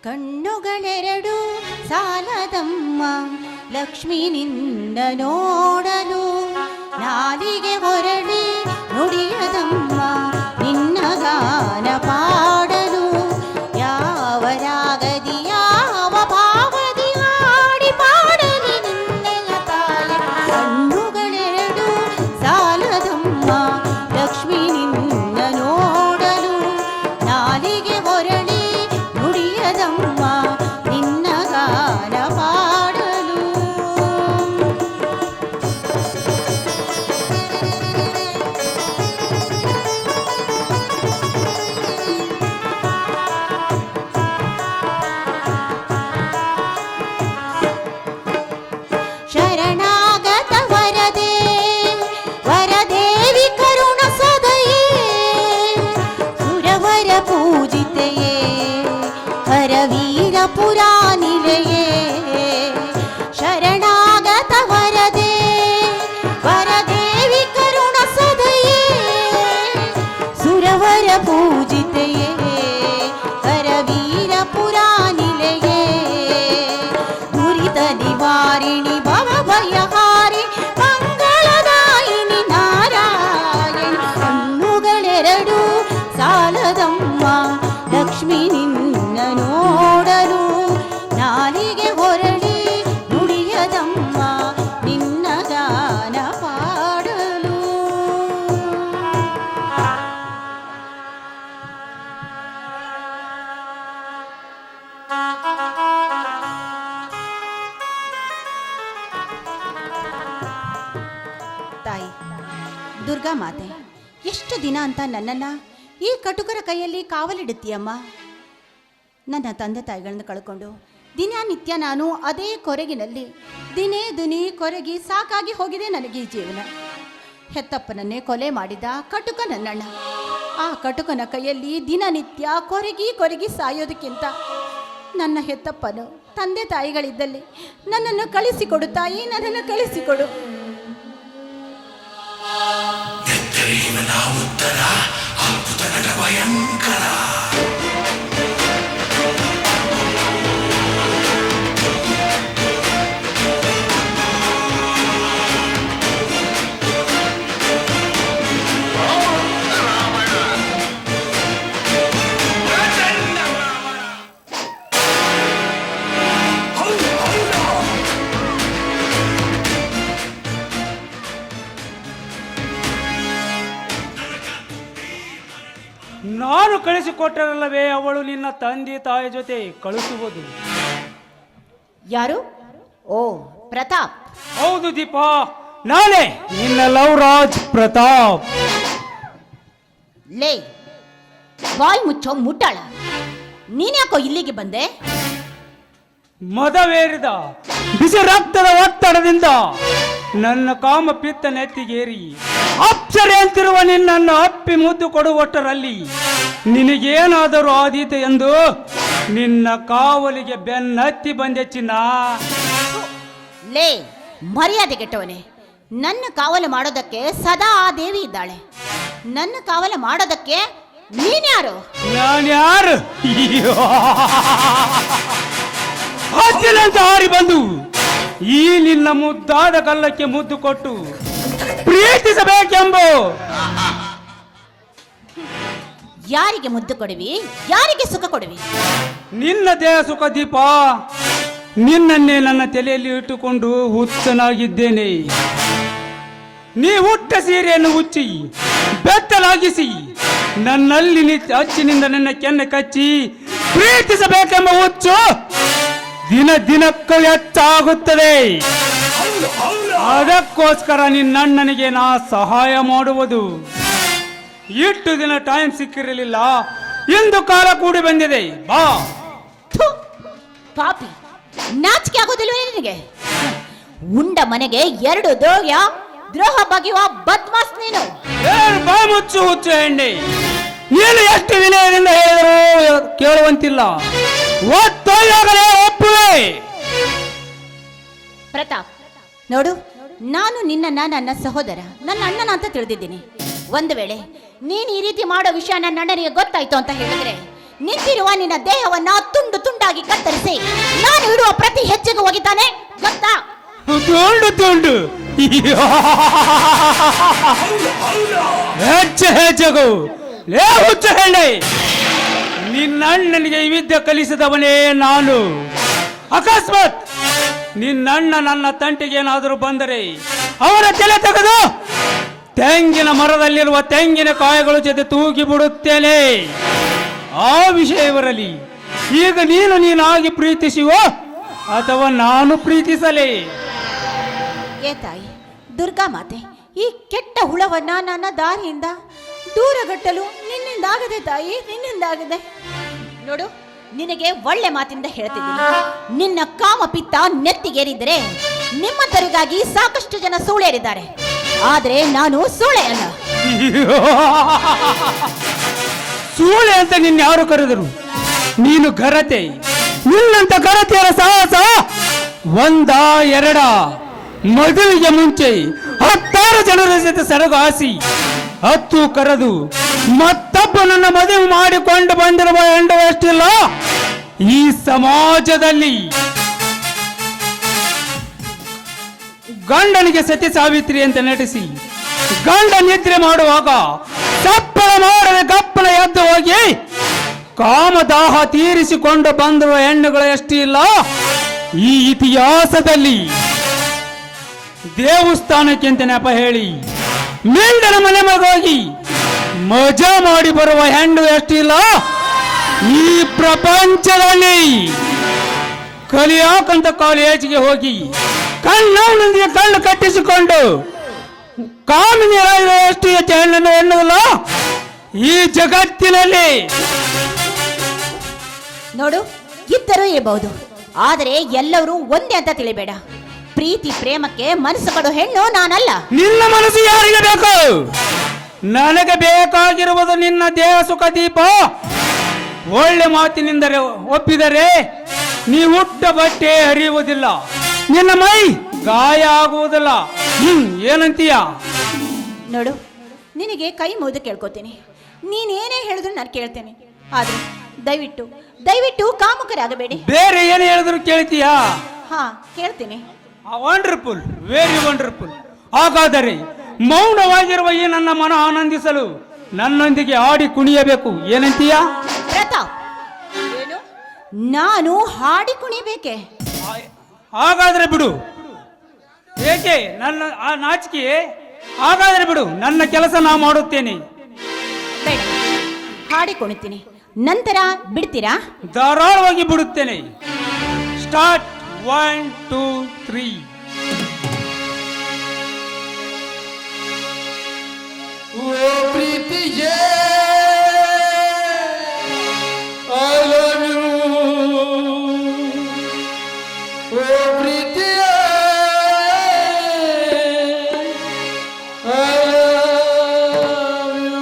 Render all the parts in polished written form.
ಕಣ್ಣುಗಳೆರಡು ಸಾಲದಮ್ಮ ಲಕ್ಷ್ಮಿನಿಂದ ನೋಡಲು, ನಾಲಿಗೆ ಹೊರಳಿ ನುಡಿಯದಮ್ಮ ನಿನ್ನ ಗಾನ ಪಾಡಲು. ಯಾವ ರಾಗದಿ ಯಾವ ಭಾವದಿ ಹಾಡಿ ಪಾಡಲಿ ನಿನ್ನೆಯ ತಾಯ. ಕಣ್ಣುಗಳೆರಡು ಸಾಲದಮ್ಮ ಲಕ್ಷ್ಮಿನಿಂದ ನೋಡಲು, ನಾಲಿಗೆ ಹೊರಳಿ ನುಡಿಯದಮ್ಮ ನಿನ್ನ ಗಾನ ಪಾಡಲು. ಶರಣಾಗತ ವರದೆ ವರದೇವಿ ಕರುಣ ಸದಯೇ, ಸುರವರ ಪೂಜಿತೆಯೇ ಹರವೀರ ಪುರಾನಿಲೆಯೇ. ಶರಣಾಗತ ವರದೆ ವರದೇವಿ ಕರುಣ ಸದಯೇ, ಸುರವರ ಪೂಜಿತೆಯೇ ಹರವೀರ ಪುರಾನಿಲೆಯೇ. ದುರಿತ ನಿವಾರಿಣಿ ಭವಭಯಹಾರಿ ಮಂಗಳದಾಯಿನಿ ನಾರಾಯಣಿ. ಕಣ್ಣುಗಳೆರಡು ಸಾಲದಮ್ಮ ಲಕ್ಷ್ಮಿ ನಿನ್ನ ನೋಡಲು, ನಾಲಿಗೆ ಹೊರಳಿ ನುಡಿಯದಮ್ಮ ನಿನ್ನ ಗಾನ ಪಾಡಲು. ತಾಯಿ ದುರ್ಗಾ ಮಾತೆ, ಎಷ್ಟು ದಿನ ಅಂತ ನನ್ನನ್ನು ಈ ಕಟುಕರ ಕೈಯಲ್ಲಿ ಕಾವಲಿಡುತ್ತೀಯಮ್ಮ. ನನ್ನ ತಂದೆ ತಾಯಿಗಳನ್ನು ಕಳ್ಕೊಂಡು ದಿನನಿತ್ಯ ನಾನು ಅದೇ ಕೊರಗಿನಲ್ಲಿ ದಿನೇ ದುನಿ ಕೊರಗಿ ಸಾಕಾಗಿ ಹೋಗಿದೆ ನನಗೆ ಈ ಜೀವನ. ಹೆತ್ತಪ್ಪನನ್ನೇ ಕೊಲೆ ಮಾಡಿದ ಕಟುಕ ನನ್ನಣ್ಣ. ಆ ಕಟುಕನ ಕೈಯಲ್ಲಿ ದಿನನಿತ್ಯ ಕೊರಗಿ ಕೊರಗಿ ಸಾಯೋದಕ್ಕಿಂತ ನನ್ನ ಹೆತ್ತಪ್ಪನು ತಂದೆ ತಾಯಿಗಳಿದ್ದಲ್ಲಿ ನನ್ನನ್ನು ಕಳಿಸಿಕೊಡು ತಾಯಿ, ನನ್ನನ್ನು ಕಳಿಸಿಕೊಡು. ಉತ್ತರ ಅದ್ಭುತ ನಟ ಭಯಂಕರ. ನಾನು ಕಳಿಸಿಕೊಟ್ಟರಲ್ಲವೇ ಅವಳು ನಿನ್ನ ತಂದೆ ತಾಯಿ ಜೊತೆ ಕಳಿಸುವುದು. ಯಾರು? ಓ ಪ್ರತಾಪ್. ಹೌದು ದೀಪಾ, ನಾನೇ ನಿನ್ನ ಲವ್ ರಾಜ್ ಪ್ರತಾಪ್. ಲೇ ಬಾಯ್ ಮುಚ್ಚೋ ಮುಟ್ಟಾಳ, ನೀನ್ಯಾಕೋ ಇಲ್ಲಿಗೆ ಬಂದೆ? ಮದವೇರಿದ ಬಿಸಿ ರಕ್ತದ ಒತ್ತಡದಿಂದ ನನ್ನ ಕಾಮ ಪಿತ್ತ ನೆತ್ತಿಗೇರಿ ಅಪ್ಸರೆ ಅಂತಿರುವ ನಿನ್ನನ್ನು ಅಪ್ಪಿ ಮುದ್ದು ಕೊಡುವಷ್ಟರಲ್ಲಿ ನಿನಗೇನಾದರೂ ಆದೀತೆ ಎಂದು ನಿನ್ನ ಕಾವಲಿಗೆ ಬೆನ್ನತ್ತಿ ಬಂದೆ ಚಿನ್ನ. ಲೇ ಮರ್ಯಾದೆ ಕೆಟ್ಟವನೇ, ನನ್ನ ಕಾವಲು ಮಾಡೋದಕ್ಕೆ ಸದಾ ಆ ದೇವಿ ಇದ್ದಾಳೆ. ನನ್ನ ಕಾವಲು ಮಾಡೋದಕ್ಕೆ ನೀನ್ಯಾರು? ನಾನ್ಯಾರು? ಹತ್ತಿರಂತ ಹಾರಿ ಬಂದು ಈ ನಿನ್ನ ಮುದ್ದಾದ ಕಲ್ಲಕ್ಕೆ ಮುದ್ದು ಕೊಟ್ಟು ಪ್ರೀತಿಸಬೇಕೆಂಬು. ಯಾರಿಗೆ ಮುದ್ದು ಕೊಡುವಿ, ಯಾರಿಗೆ ಸುಖ ಕೊಡುವಿ? ನಿನ್ನ ದೇಹ ಸುಖ ದೀಪ. ನಿನ್ನನ್ನೇ ನನ್ನ ತಲೆಯಲ್ಲಿ ಇಟ್ಟುಕೊಂಡು ಹುಚ್ಚನಾಗಿದ್ದೇನೆ. ನೀ ಹುಟ್ಟ ಸೀರೆಯನ್ನು ಹುಚ್ಚಿ ಬೆತ್ತಲಾಗಿಸಿ ನನ್ನಲ್ಲಿ ಅಚ್ಚಿನಿಂದ ನನ್ನ ಕೆನ್ನೆ ಕಚ್ಚಿ ಪ್ರೀತಿಸಬೇಕೆಂಬ ಹುಚ್ಚು ದಿನ ದಿನಕ್ಕೂ ಹೆಚ್ಚಾಗುತ್ತದೆ. ಅದಕ್ಕೋಸ್ಕರ ನಿನ್ನಣ್ಣನಿಗೆ ನಾ ಸಹಾಯ ಮಾಡುವುದು. ಇಷ್ಟು ದಿನ ಟೈಮ್ ಸಿಕ್ಕಿರಲಿಲ್ಲ, ಇಂದು ಕಾಲ ಕೂಡಿ ಬಂದಿದೆ. ಬಾ. ಪಾಪಿ, ನಾಚಿಕೆ ಆಗೋದಿಲ್ವೇ ನಿನಗೆ? ಉಂಡ ಮನೆಗೆ ಎರಡು ದ್ರೋಹ ಬಗೆಯುವ ಬದ್ಮಾಸ್ ನೀನು. ಬಾ ಮುಚ್ಚು ಹುಚ್ಚು ಹೆಣ್ಣೆ. ನೀನು ಎಷ್ಟು ವಿನಯದಿಂದ ಹೇಳಿದರೂ ಕೇಳುವಂತಿಲ್ಲ. ಒತ್ತೊಯ್ಯಾಗಲೇ ಒಪ್ಪುವೆ. ಪ್ರತಾಪ್ ನೋಡು, ನಾನು ನಿನ್ನನ್ನ ನನ್ನ ಸಹೋದರ, ನನ್ನ ಅಣ್ಣನ ಅಂತ ತಿಳಿದಿದ್ದೀನಿ. ಒಂದು ವೇಳೆ ನೀನು ಈ ರೀತಿ ಮಾಡೋ ವಿಷಯ ನನ್ನ ಅಣ್ಣನಿಗೆ ಗೊತ್ತಾಯ್ತು ಅಂತ ಹೇಳಿದ್ರೆ ನಿಂತಿರುವ ನಿನ್ನ ದೇಹವನ್ನ ತುಂಡು ತುಂಡಾಗಿ ಕತ್ತರಿಸಿ ನಾನು ಇಡುವ ಪ್ರತಿ ಹೆಜ್ಜೆಗೂ ಹೋಗಿದ್ದಾನೆ ಗೊತ್ತಾ? ತುಂಡು ತುಂಡು ಹೆಜ್ಜೆಗೂ ಲೇ ಹುಚ್ಚ ಹೇಳಿ, ನಿನ್ನಣ್ಣನಿಗೆ ಈ ವಿದ್ಯೆ ಕಲಿಸಿದವನೇ ನಾನು. ಅಕಸ್ಮಾತ್ ನಿನ್ನಣ್ಣ ನನ್ನ ತಂಟೆಗೆ ಏನಾದರೂ ಬಂದರೆ ಅವರ ತಲೆ ತೆಗೆದು ತೆಂಗಿನ ಮರದಲ್ಲಿರುವ ತೆಂಗಿನ ಕಾಯಿಗಳ ಜೊತೆ ತೂಗಿ ಬಿಡುತ್ತೇನೆ. ಆ ವಿಷಯವರಲ್ಲಿ ಈಗ ನೀನಾಗಿ ಪ್ರೀತಿಸುವ ಅಥವಾ ನಾನು ಪ್ರೀತಿಸಲೇ? ಏ ತಾಯಿ ದುರ್ಗಾ ಮಾತೆ, ಈ ಕೆಟ್ಟ ಹುಳವನ್ನ ನನ್ನ ದಾರಿಯಿಂದ ದೂರಗಟ್ಟಲು ನಿನ್ನಿಂದಾಗದೆ ತಾಯಿ, ನಿನ್ನಿಂದಾಗದೆ. ನೋಡು, ನಿನಗೆ ಒಳ್ಳೆ ಮಾತಿಂದ ಹೇಳ್ತಿದ್ದೀನಿ, ನಿನ್ನ ಕಾಮಪಿತ್ತ ನೆತ್ತಿಗೇರಿದರೆ ನಿಮ್ಮಂತರಿಗಾಗಿ ಸಾಕಷ್ಟು ಜನ ಸೂಳೇರಿದ್ದಾರೆ, ಆದ್ರೆ ನಾನು ಸೂಳೆ ಅಲ್ಲ. ಸೂಳೆ ಅಂತ ಯಾರು ಕರೆದರು? ನೀನು ಗರತೆ. ನಿನ್ನಂತ ಗರತೆಯರ ಸಾಹಸ ಒಂದ ಎರಡ? ಮದುವೆಗೆ ಮುಂಚೆ 10 ಜನರ ಜೊತೆ ಸರಗಾಸಿ 10 ಕರೆದು ಮತ್ತೊಬ್ಬನನ್ನ ಮದುವೆ ಮಾಡಿಕೊಂಡು ಬಂದಿರುವ ಹೆಂಡವಷ್ಟಿಲ್ಲ ಈ ಸಮಾಜದಲ್ಲಿ. ಗಂಡನಿಗೆ ಸತಿ ಸಾವಿತ್ರಿ ಅಂತ ನಟಿಸಿ ಗಂಡ ನಿದ್ರೆ ಮಾಡುವಾಗ ಚಪ್ಪಳ ಮಾಡದೆ ಗಪ್ಪನ ಎದ್ದು ಹೋಗಿ ಕಾಮದಾಹ ತೀರಿಸಿಕೊಂಡು ಬಂದಿರುವ ಹೆಣ್ಣುಗಳು ಎಷ್ಟಿಲ್ಲ ಈ ಇತಿಹಾಸದಲ್ಲಿ. ದೇವಸ್ಥಾನಕ್ಕೆ ಅಂತ ನೆಪ ಹೇಳಿ ಮಿಂಡನ ಮನೆ ಹೋಗಿ ಮಜಾ ಮಾಡಿ ಬರುವ ಹೆಣ್ಣು ಎಷ್ಟಿಲ್ಲ ಈ ಪ್ರಪಂಚದಲ್ಲಿ. ಕಲಿಯಾಕಂತ ಕಾಲೇಜಿಗೆ ಹೋಗಿ ಕಣ್ಣವನೊಂದಿಗೆ ಕಣ್ಣು ಕಟ್ಟಿಸಿಕೊಂಡು ಕಾಮಿನಿ ಎಷ್ಟು ಹೆಚ್ಚು ಹೆಣ್ಣನ್ನು ಎನ್ನುವುದಿಲ್ಲ ಈ ಜಗತ್ತಿನಲ್ಲಿ. ನೋಡು, ಇದ್ದರೂ ಇರಬಹುದು, ಆದರೆ ಎಲ್ಲರೂ ಒಂದೇ ಅಂತ ತಿಳಿಬೇಡ. ಪ್ರೀತಿ ಪ್ರೇಮಕ್ಕೆ ಮನಸ್ಸು ಕೊಡೋ ಹೆಣ್ಣು ನಾನಲ್ಲ. ನಿನ್ನ ಮನಸ್ಸು ಯಾರಿಗೆ ಬೇಕು? ನನಗೆ ಬೇಕಾಗಿರುವುದು ನಿನ್ನ ದೇಹ ಸುಖ ದೀಪ. ಒಳ್ಳೆ ಮಾತಿನಿಂದರೆ ಒಪ್ಪಿದರೆ ನೀ ಹುಟ್ಟ ಬಟ್ಟೆ ಹರಿಯುವುದಿಲ್ಲ, ನಿನ್ನ ಮೈ ಗಾಯ ಆಗುವುದಿಲ್ಲ. ಏನಂತೀಯ? ನೋಡು, ನಿನಗೆ ಕೈ ಮುಗಿದು ಕೇಳ್ಕೊತೀನಿ, ನೀನೇನೇ ಹೇಳಿದ್ರು ನಾನು ಕೇಳ್ತೇನೆ, ಆದ್ರೆ ದಯವಿಟ್ಟು ದಯವಿಟ್ಟು ಕಾಮುಕರಾಗಬೇಡಿ. ಬೇರೆ ಏನು ಹೇಳಿದ್ರು ಕೇಳ್ತೀಯಾ? ಹಾ, ಕೇಳ್ತೀನಿ. Wonderful, very wonderful. ಹಾಗಾದರೆ ಮೌನವಾಗಿರುವ ಈ ನನ್ನ ಮನ ಆನಂದಿಸಲು ನನ್ನೊಂದಿಗೆ ಆಡಿ ಕುಣಿಯಬೇಕು, ಏನಂತೀಯ? ಪ್ರತಾಪ್, ಏನು ನಾನು ಹಾಡಿ ಕುಣಿಬೇಕೆ? ಹಾಗಾದ್ರೆ ಬಿಡು. ಏಕೆ ನನ್ನ ಆ ನಾಚಿಕೆ? ಹಾಗಾದ್ರೆ ಬಿಡು, ನನ್ನ ಕೆಲಸ ನಾ ಮಾಡುತ್ತೇನೆ. ಬೇಡ, ಹಾಡಿ ಕುಣಿತೀನಿ, ನಂತರ ಬಿಡ್ತೀರಾ? ಧಾರಾಳವಾಗಿ ಬಿಡುತ್ತೇನೆ. ಸ್ಟಾರ್ಟ್. 1 2 3. ಓ ಪ್ರೀತಿಯೇ I love you. ಓ ಪ್ರೀತಿಯೇ I love you.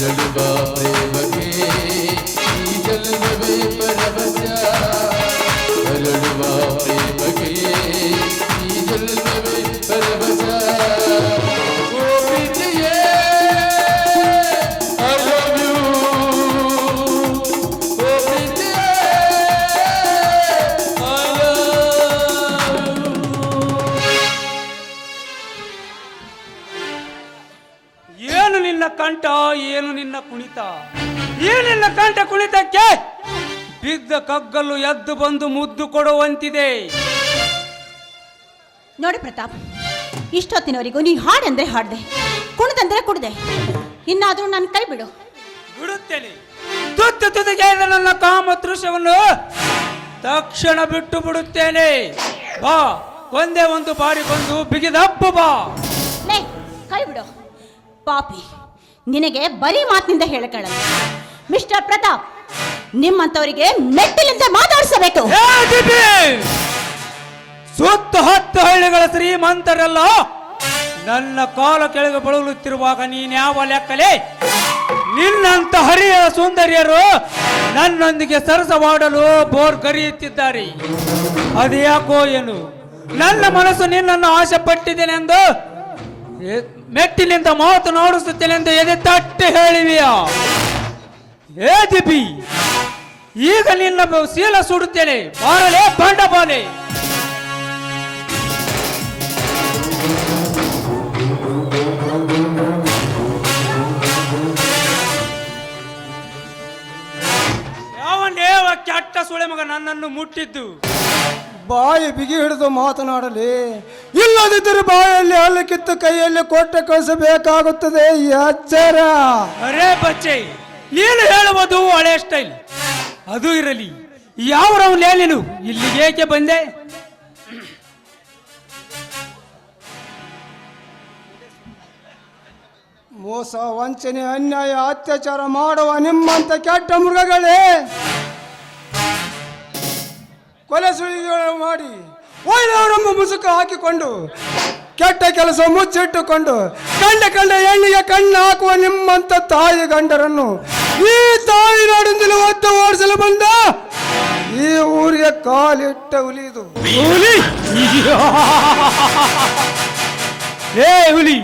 ಅರಳುವ ಪ್ರೇಮಕ್ಕೆ ಈ ಜನ್ಮವೇ ಪರವಶ ಅರಳುವ ಪ್ರೇಮಕ್ಕೆ ಈ ಜನ್ಮವೇ ಪರವಶ ಓ ಪ್ರೀತಿಯೇ I love you ಓ ಪ್ರೀತಿಯೇ I love you ಏನು ನಿನ್ನ ಕಂಠ, ಏನು ನಿನ್ನ ಕುಣಿತ, ಈ ನಿನ್ನ ಕಂಠ ಕುಣಿತಕ್ಕೆ ಬಿದ್ದ ಕಗ್ಗಲ್ಲು ಎದ್ದು ಬಂದು ಮುದ್ದು ಕೊಡುವಂತಿದೆ. ನೋಡಿ ಪ್ರತಾಪ್, ಇಷ್ಟೊತ್ತಿನವರೆಗೂ ನೀ ಹಾಡಂದ್ರೆ ಹಾಡ್ದೆ, ಕುಣಿದಂದ್ರೆ ಕುಡ್ದೆ. ಇನ್ನಾದ್ರೂ ನನ್ನ ಕೈ ಬಿಡು. ಬಿಡುತ್ತೇನೆ. ತುತ್ತು ತುದಿಗೆ ನನ್ನ ಕಾಮ ದೃಶ್ಯವನ್ನು ತಕ್ಷಣ ಬಿಟ್ಟು ಬಿಡುತ್ತೇನೆ. ಬಾ, ಒಂದೇ ಒಂದು ಬಾರಿ ಬಂದು ಬಿಗಿದಪ್ಪು ಬಾ. ಲೇ, ಕೈ ಬಿಡು ಪಾಪಿ. ನಿನಗೆ ಬರೀ ಮಾತಿನಿಂದ ಹೇಳಕೊಳ್ಳಲ್ಲ. ಮಿಸ್ಟರ್ ಪ್ರತಾಪ್, ನಿಮ್ಮಂತವರಿಗೆ ಮೆಟ್ಟಿಲಿಂದ ಮಾತಾಡಿಸಬೇಕು. ಹೇ ದಿಪಿ! ಸುತ್ತ 10 ಹಳ್ಳಿಗಳ ಶ್ರೀಮಂತರೆಲ್ಲ ನನ್ನ ಕಾಲ ಕೆಳಗೆ ಬಳಲುತ್ತಿರುವಾಗ ನೀನ್ಯಾವ ಲೆಕ್ಕಲೆ? ನಿನ್ನಂತ ಹರಿಯ ಸುಂದರಿಯರು ನನ್ನೊಂದಿಗೆ ಸರಸವಾಡಲು ಬೋರ್ ಕರೆಯುತ್ತಿದ್ದಾರೆ. ಅದ್ಯಾಕೋ ಏನು ನನ್ನ ಮನಸ್ಸು ನಿನ್ನನ್ನು ಆಸೆ ಪಟ್ಟಿದ್ದೇನೆಂದು ಮೆಟ್ಟಿನಿಂದ ಮಾತನಾಡಿಸುತ್ತೇನೆಂದು ಎದೆ ತಟ್ಟಿ ಹೇಳಿವೆಯಾ? ಏ ದಿಪಿ, ಈಗ ನಿನ್ನ ಶೀಲ ಸುಡುತ್ತೇನೆ. ಬಾರಲೇ ಬಂಡಬಾಲೆ. ಯಾವನೇವ ಕೆಟ್ಟ ಸುಳೆ ಮಗ ನನ್ನನ್ನು ಮುಟ್ಟಿದ್ದು? ಬಾಯಿ ಬಿಗಿ ಹಿಡಿದು ಮಾತನಾಡಲಿ, ಇಲ್ಲದಿದ್ದರೆ ಬಾಯಲ್ಲಿ ಹಲ್ಲು ಕಿತ್ತು ಕೈಯಲ್ಲಿ ಕೊಟ್ಟೆ ಕಳಿಸಬೇಕಾಗುತ್ತದೆ. ಎಚ್ಚರ. ಅರೇ ಬಚ್ಚೆ, ನೀನು ಹೇಳುವುದು ಹಳೆ ಸ್ಟೈಲ್. ಅದು ಇರಲಿ, ಯಾವ ರೌಂಡ್ ನೀನು ಇಲ್ಲಿಗೆ ಏಕೆ ಬಂದೆ? ಮೋಸ, ವಂಚನೆ, ಅನ್ಯಾಯ, ಅತ್ಯಾಚಾರ ಮಾಡುವ ನಿಮ್ಮಂತ ಕೆಟ್ಟ ಮೃಗಗಳೇ ಕೊಲೆ ಸುಳಿಗಳು ಮಾಡಿ ಒಳ್ಳೆಯವರೆಂಬ ಮುಸುಕು ಹಾಕಿಕೊಂಡು ಕೆಟ್ಟ ಕೆಲಸ ಮುಚ್ಚಿಟ್ಟುಕೊಂಡು ಕಂಡ ಹೆಣ್ಣಿಗೆ ಕಣ್ಣು ಹಾಕುವ ನಿಮ್ಮಂತ ತಾಯಿ ಗಂಡರನ್ನು ಈ ತಾಯಿ ನಾಡಿಂದಲೂ ಒದ್ದು ಓಡಿಸಲು ಬಂದ ಈ ಊರಿಗೆ ಕಾಲಿಟ್ಟ ಹುಲಿದು. ಹುಲಿ? ಏ ಹುಲಿ,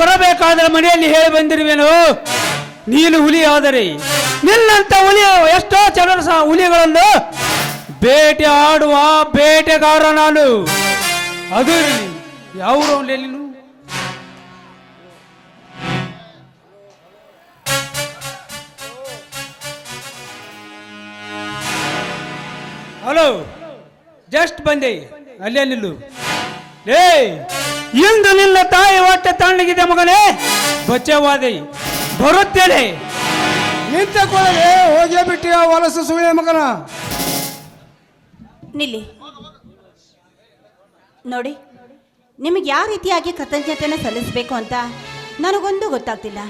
ಬರಬೇಕಾದ್ರೆ ಮನೆಯಲ್ಲಿ ಹೇಳಿ ಬಂದಿರುವೇನು? ನೀನು ಹುಲಿ ಆದರೆ ನಿನ್ನಂತ ಹುಲಿ ಎಷ್ಟೋ ಜನರು ಸಹ ಹುಲಿಗಳನ್ನು ಬೇಟೆ ಆಡುವ ಬೇಟೆಗಾರ ನಾನು. ಅದು ಇರಲಿ, ಯಾವ ರೌಂಡ್ ನೀನು? ಹಲೋ, ಜಸ್ಟ್ ಬಂದೆ, ಅಲ್ಲೇ ನಿಲ್ಲು. ಏ, ಇಂದು ನಿನ್ನ ತಾಯಿ ಹೊಟ್ಟೆ ತಣ್ಣಗಿದೆ ಮಗನೇ. ಬಚ್ಚವಾದೆ, ಬರುತ್ತೇನೆ. ನಿಂತ ಕೂಡಲೇ ಹೋಗೇ ಬಿಟ್ಟಿಯ ವಲಸು ಸುಳ್ಳೆ ಮಗನ. ನಿಲ್ಲಿ. ನೋಡಿ, ನಿಮಗೆ ಯಾವ ರೀತಿಯಾಗಿ ಕೃತಜ್ಞತೆಯನ್ನು ಸಲ್ಲಿಸಬೇಕು ಅಂತ ನನಗೊಂದು ಗೊತ್ತಾಗ್ತಿಲ್ಲ.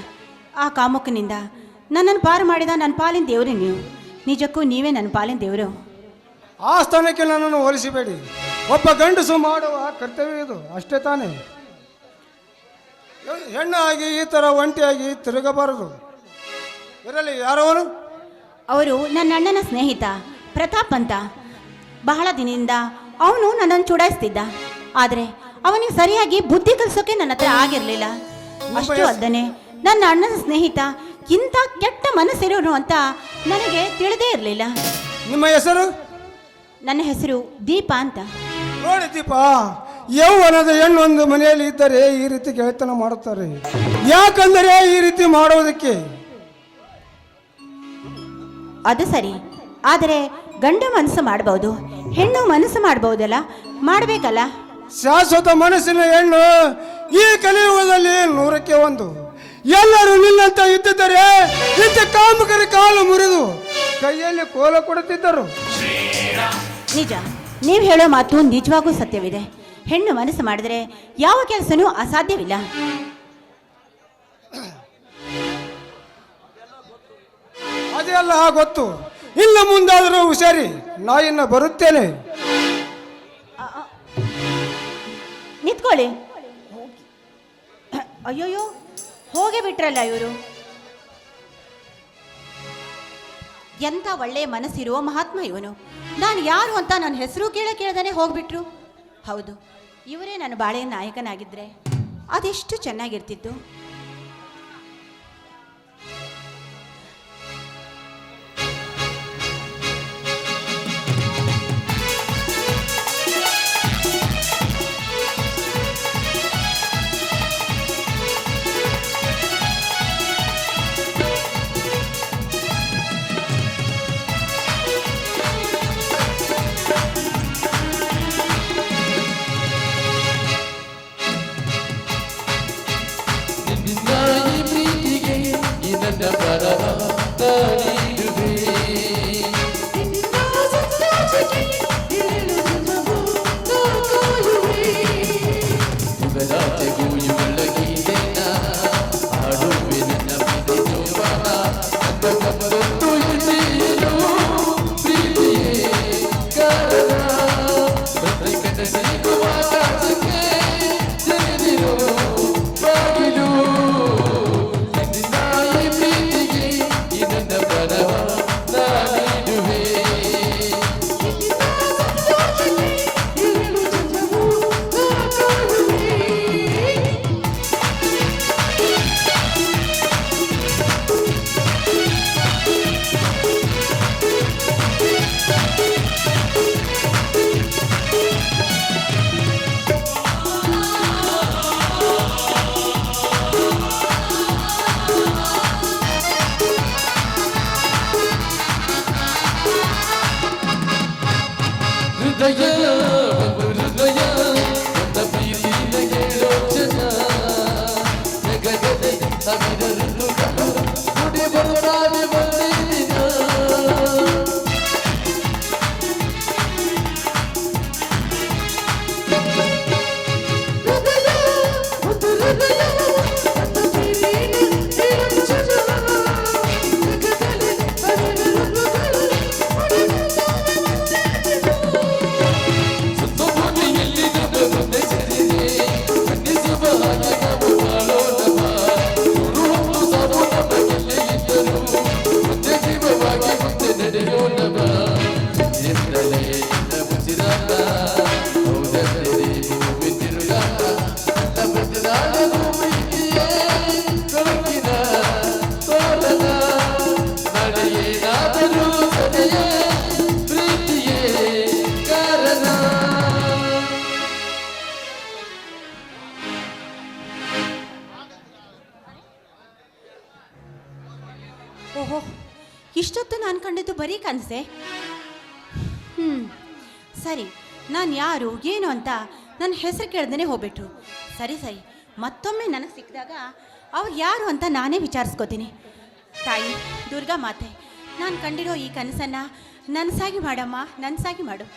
ಆ ಕಾಮುಕನಿಂದ ನನ್ನನ್ನು ಪಾರು ಮಾಡಿದ ನನ್ನ ಪಾಲಿನ ದೇವರು ನೀವು. ನಿಜಕ್ಕೂ ನೀವೇ ನನ್ನ ಪಾಲಿನ ದೇವರು. ಆ ಸ್ಥಾನಕ್ಕೆ ನನ್ನನ್ನು ಹೋಲಿಸಬೇಡಿ. ಒಬ್ಬ ಗಂಡಸು ಮಾಡುವ ಕರ್ತವ್ಯ ಇದು, ಅಷ್ಟೇ ತಾನೇ. ಹೆಣ್ಣಾಗಿ ಈ ಥರ ಒಂಟಿಯಾಗಿ ತಿರುಗಬಾರದು. ಇರಲಿ, ಯಾರವನು? ಅವರು ನನ್ನ ಅಣ್ಣನ ಸ್ನೇಹಿತ ಪ್ರತಾಪ್ ಅಂತ. ಬಹಳ ದಿನದಿಂದ ಅವನು ನನ್ನನ್ನು ಚುಡಾಯಿಸ್ತಿದ್ದ. ಆದರೆ ಅವನಿಗೆ ಸರಿಯಾಗಿ ಬುದ್ಧಿ ಕಲಿಸೋಕೆ ನನ್ನ ಹತ್ರ ಆಗಿರಲಿಲ್ಲ. ಅಷ್ಟು ಅಲ್ಲದೆ ನನ್ನ ಅಣ್ಣನ ಸ್ನೇಹಿತ ಇಂಥ ಕೆಟ್ಟ ಮನಸ್ಸಿರೋನು ಅಂತ ನನಗೆ ತಿಳಿದೇ ಇರಲಿಲ್ಲ. ನಿಮ್ಮ ಹೆಸರು? ನನ್ನ ಹೆಸರು ದೀಪ ಅಂತ. ನೋಡಿ ದೀಪ, ಯೌವನದ ಹೆಣ್ಣೊಂದು ಮನೆಯಲ್ಲಿ ಇದ್ದರೆ ಈ ರೀತಿ ಗೆಳೆತನ ಮಾಡುತ್ತಾರೆ. ಯಾಕಂದರೆ ಈ ರೀತಿ ಮಾಡುವುದಕ್ಕೆ. ಅದು ಸರಿ, ಆದರೆ ಗಂಡು ಮನಸ್ಸು ಮಾಡಬಹುದು, ಹೆಣ್ಣು ಮನಸ್ಸು ಮಾಡಬಹುದಲ್ಲ, ಮಾಡಬೇಕಲ್ಲ. ಶಾಶ್ವತ ಮನಸ್ಸಿನ ಹೆಣ್ಣು ಈ ಕಲಿಯುಗದಲ್ಲಿ 100ಕ್ಕೆ 1. ಎಲ್ಲರೂ ನಿನ್ನಂತ ಇದ್ದಿದ್ದರೆ ಇಂಥ ಕಾಮಕರ ಕಾಲು ಮುರಿದು ಕೈಯಲ್ಲಿ ಕೋಲ ಕೊಡುತ್ತಿದ್ದರು. ನಿಜ, ನೀವು ಹೇಳೋ ಮಾತು ನಿಜವಾಗೂ ಸತ್ಯವಿದೆ. ಹೆಣ್ಣು ಮನಸ್ಸು ಮಾಡಿದರೆ ಯಾವ ಕೆಲಸನೂ ಅಸಾಧ್ಯವಿಲ್ಲ. ಅದೆಲ್ಲ ಗೊತ್ತು. ಇನ್ನು ಮುಂದಾದರೂ ಹುಷಾರಿ, ನಾ ಇನ್ನು ಬರುತ್ತೇನೆ. ನಿಂತ್ಕೊಳ್ಳಿ. ಅಯ್ಯೋಯ್ಯೋ, ಹೋಗೇ ಬಿಟ್ರಲ್ಲ ಇವರು. ಎಂಥ ಒಳ್ಳೆಯ ಮನಸ್ಸಿರುವ ಮಹಾತ್ಮ ಇವನು. ನಾನು ಯಾರು ಅಂತ ನನ್ನ ಹೆಸರು ಕೇಳದಾನೆ ಹೋಗ್ಬಿಟ್ರು. ಹೌದು, ಇವರೇ ನನ್ನ ಬಾಳೆಯ ನಾಯಕನಾಗಿದ್ದರೆ ಅದೆಷ್ಟು ಚೆನ್ನಾಗಿರ್ತಿತ್ತು. ಓಹೋ, ಇಷ್ಟೊತ್ತು ನಾನು ಕಂಡಿದ್ದು ಬರೀ ಕನಸೆ. ಸರಿ, ನಾನು ಯಾರು ಏನು ಅಂತ ನನ್ನ ಹೆಸರು ಕೇಳ್ದೇ ಹೋಗ್ಬಿಟ್ರು. ಸರಿ, ಮತ್ತೊಮ್ಮೆ ನನಗೆ ಸಿಕ್ಕಿದಾಗ ಅವ್ರು ಯಾರು ಅಂತ ನಾನೇ ವಿಚಾರಿಸ್ಕೋತೀನಿ. ತಾಯಿ ದುರ್ಗಾ ಮಾತೆ, ನಾನು ಕಂಡಿರೋ ಈ ಕನಸನ್ನು ನನಸಾಗಿ ಮಾಡಮ್ಮ, ನನಸಾಗಿ ಮಾಡು.